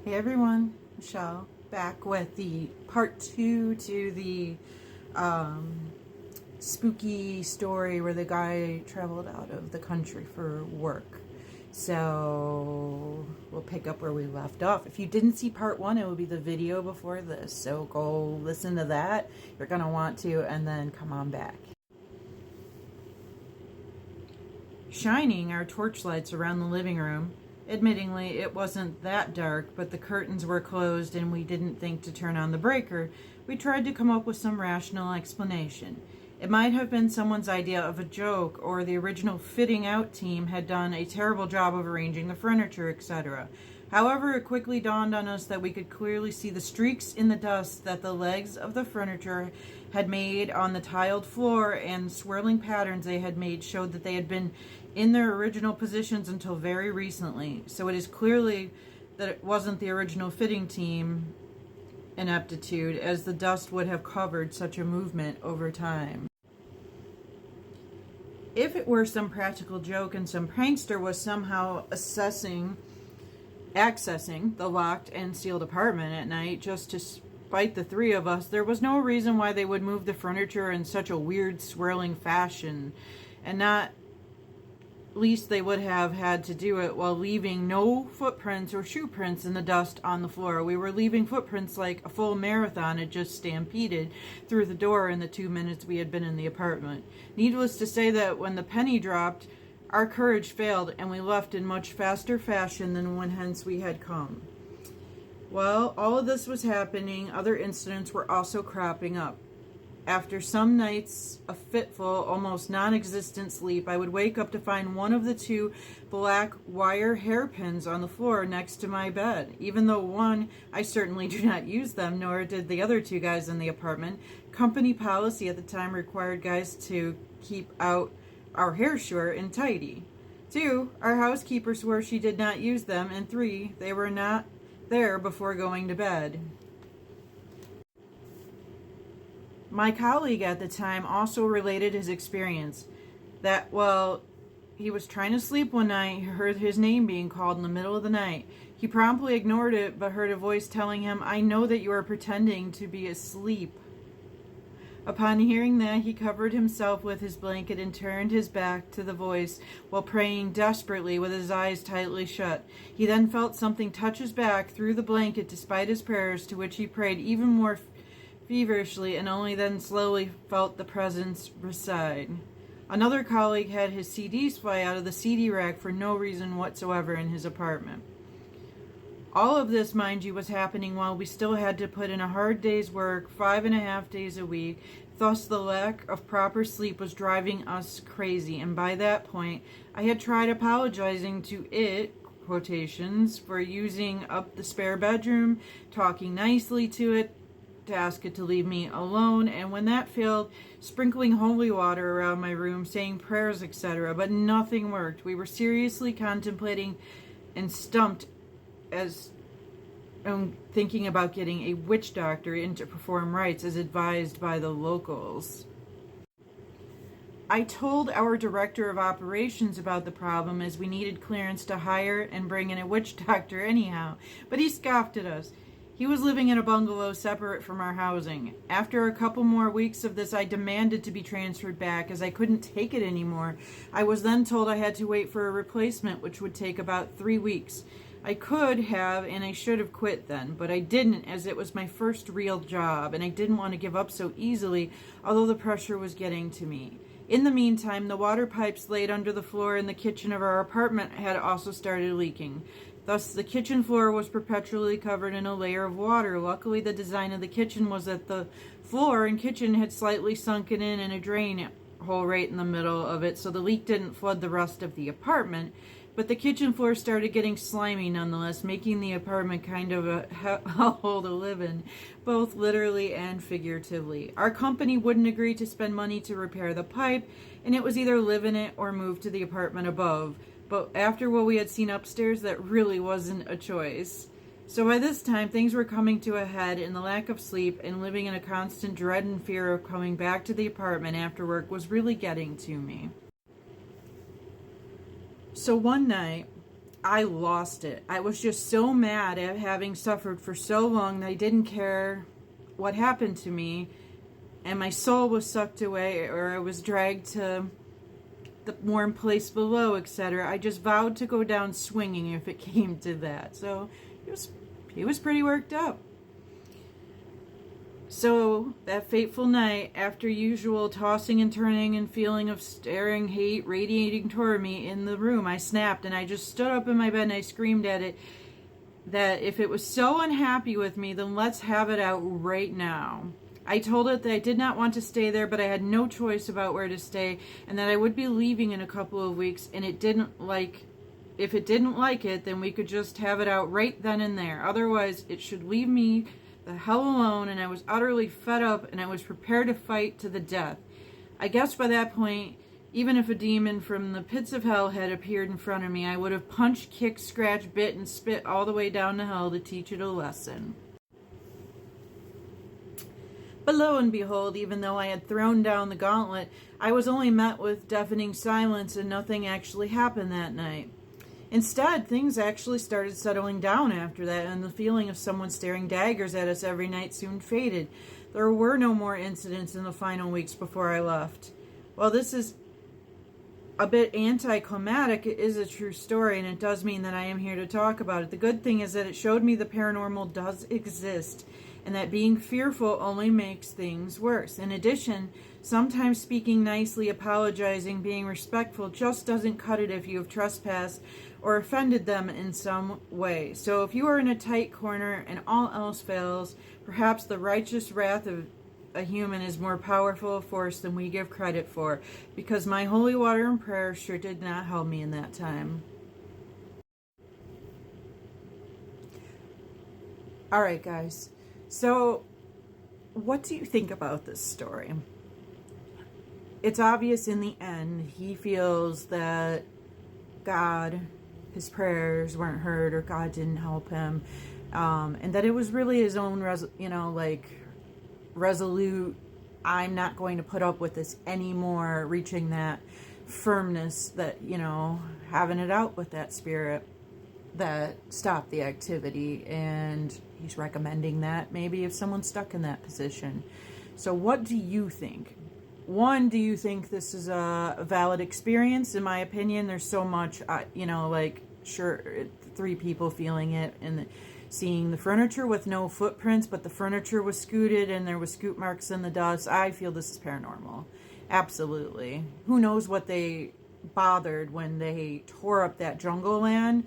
Hey everyone, Michelle, back with the part 2 to the spooky story where the guy traveled out of the country for work. So we'll pick up where we left off. If you didn't see part 1, it will be the video before this. So go listen to that. You're going to want to, and then come on back. Shining our torchlights around the living room. Admittingly, it wasn't that dark, but the curtains were closed and we didn't think to turn on the breaker. We tried to come up with some rational explanation. It might have been someone's idea of a joke, or the original fitting out team had done a terrible job of arranging the furniture, etc. However, it quickly dawned on us that we could clearly see the streaks in the dust that the legs of the furniture had made on the tiled floor, and swirling patterns they had made showed that they had been in their original positions until very recently. So it is clearly that it wasn't the original fitting team ineptitude, as the dust would have covered such a movement over time. If it were some practical joke and some prankster was somehow accessing the locked and sealed apartment at night just to spite the three of us, there was no reason why they would move the furniture in such a weird swirling fashion, and not least they would have had to do it while leaving no footprints or shoe prints in the dust on the floor. We were leaving footprints like a full marathon had just stampeded through the door in the 2 minutes we had been in the apartment. Needless to say that when the penny dropped, our courage failed and we left in much faster fashion than when hence we had come. While all of this was happening, other incidents were also cropping up. After some nights of fitful, almost non-existent sleep, I would wake up to find one of the 2 black wire hairpins on the floor next to my bed. Even though one, I certainly do not use them, nor did the other 2 guys in the apartment. Company policy at the time required guys to keep out our hair short and tidy. 2, our housekeeper swore she did not use them, and 3, they were not there before going to bed. My colleague at the time also related his experience that while he was trying to sleep one night, he heard his name being called in the middle of the night. He promptly ignored it, but heard a voice telling him, "I know that you are pretending to be asleep." Upon hearing that, he covered himself with his blanket and turned his back to the voice while praying desperately with his eyes tightly shut. He then felt something touch his back through the blanket despite his prayers, to which he prayed even more feverishly, and only then slowly felt the presence recede. Another colleague had his CDs fly out of the CD rack for no reason whatsoever in his apartment. All of this, mind you, was happening while we still had to put in a hard day's work, 5.5 days a week. Thus, the lack of proper sleep was driving us crazy, and by that point, I had tried apologizing to it, quotations, for using up the spare bedroom, talking nicely to it, to ask it to leave me alone, and when that failed, sprinkling holy water around my room, saying prayers, etc., but nothing worked. We were seriously contemplating and stumped as thinking about getting a witch doctor in to perform rites as advised by the locals. I told our director of operations about the problem, as we needed clearance to hire and bring in a witch doctor anyhow, but he scoffed at us. He was living in a bungalow separate from our housing. After a couple more weeks of this, I demanded to be transferred back, as I couldn't take it anymore. I was then told I had to wait for a replacement, which would take about 3 weeks. I could have and I should have quit then, but I didn't, as it was my first real job, and I didn't want to give up so easily, although the pressure was getting to me. In the meantime, the water pipes laid under the floor in the kitchen of our apartment had also started leaking. Thus, the kitchen floor was perpetually covered in a layer of water. Luckily, the design of the kitchen was that the floor and kitchen had slightly sunken in and a drain hole right in the middle of it, so the leak didn't flood the rest of the apartment. But the kitchen floor started getting slimy nonetheless, making the apartment kind of a hellhole to live in, both literally and figuratively. Our company wouldn't agree to spend money to repair the pipe, and it was either live in it or move to the apartment above. But after what we had seen upstairs, that really wasn't a choice. So by this time, things were coming to a head, and the lack of sleep and living in a constant dread and fear of coming back to the apartment after work was really getting to me. So one night, I lost it. I was just so mad at having suffered for so long that I didn't care what happened to me, and my soul was sucked away, or I was dragged to the warm place below, etc. I just vowed to go down swinging if it came to that. So he was pretty worked up. So that fateful night, after usual tossing and turning and feeling of staring hate radiating toward me in the room, I snapped and I just stood up in my bed and I screamed at it that if it was so unhappy with me, then let's have it out right now. I told it that I did not want to stay there, but I had no choice about where to stay, and that I would be leaving in a couple of weeks, and if it didn't like it, then we could just have it out right then and there. Otherwise, it should leave me the hell alone, and I was utterly fed up, and I was prepared to fight to the death. I guess by that point, even if a demon from the pits of hell had appeared in front of me, I would have punched, kicked, scratched, bit, and spit all the way down to hell to teach it a lesson. But lo and behold, even though I had thrown down the gauntlet, I was only met with deafening silence, and nothing actually happened that night. Instead, things actually started settling down after that, and the feeling of someone staring daggers at us every night soon faded. There were no more incidents in the final weeks before I left. While this is a bit anticlimactic, it is a true story, and it does mean that I am here to talk about it. The good thing is that it showed me the paranormal does exist, and that being fearful only makes things worse. In addition, sometimes speaking nicely, apologizing, being respectful just doesn't cut it if you have trespassed or offended them in some way. So if you are in a tight corner and all else fails, perhaps the righteous wrath of a human is more powerful a force than we give credit for, because my holy water and prayer sure did not help me in that time. All right, guys. So, what do you think about this story? It's obvious in the end, he feels that God, his prayers weren't heard, or God didn't help him, and that it was really his own, resolute, I'm not going to put up with this anymore, reaching that firmness that, having it out with that spirit that stopped the activity. And he's recommending that maybe if someone's stuck in that position. So what do you think? One, do you think this is a valid experience? In my opinion, there's so much, sure, 3 people feeling it and seeing the furniture with no footprints, but the furniture was scooted and there was scoot marks in the dust. I feel this is paranormal. Absolutely. Who knows what they bothered when they tore up that jungle land?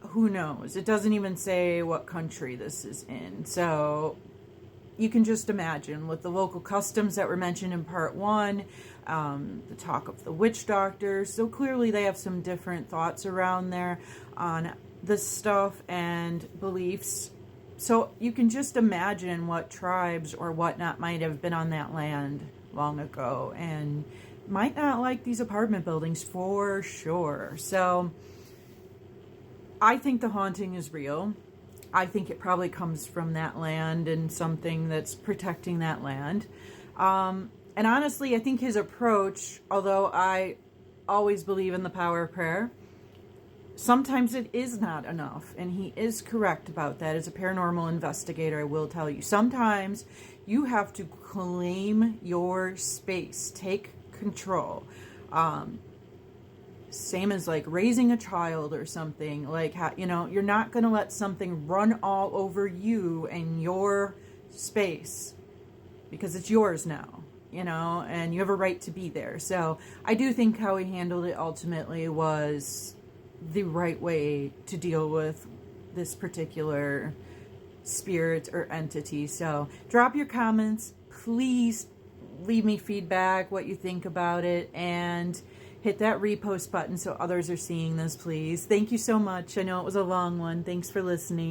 Who knows? It doesn't even say what country this is in. So you can just imagine with the local customs that were mentioned in part 1, the talk of the witch doctors. So clearly they have some different thoughts around there on this stuff and beliefs. So you can just imagine what tribes or whatnot might have been on that land long ago and might not like these apartment buildings for sure. So I think the haunting is real. I think it probably comes from that land and something that's protecting that land. And honestly, I think his approach, although I always believe in the power of prayer, sometimes it is not enough. And he is correct about that. As a paranormal investigator, I will tell you, sometimes you have to claim your space, take control. Same as like raising a child or something, like, you're not going to let something run all over you and your space because it's yours now, and you have a right to be there. So I do think how he handled it ultimately was the right way to deal with this particular spirit or entity. So drop your comments, please leave me feedback, what you think about it, and hit that repost button so others are seeing this, please. Thank you so much. I know it was a long one. Thanks for listening.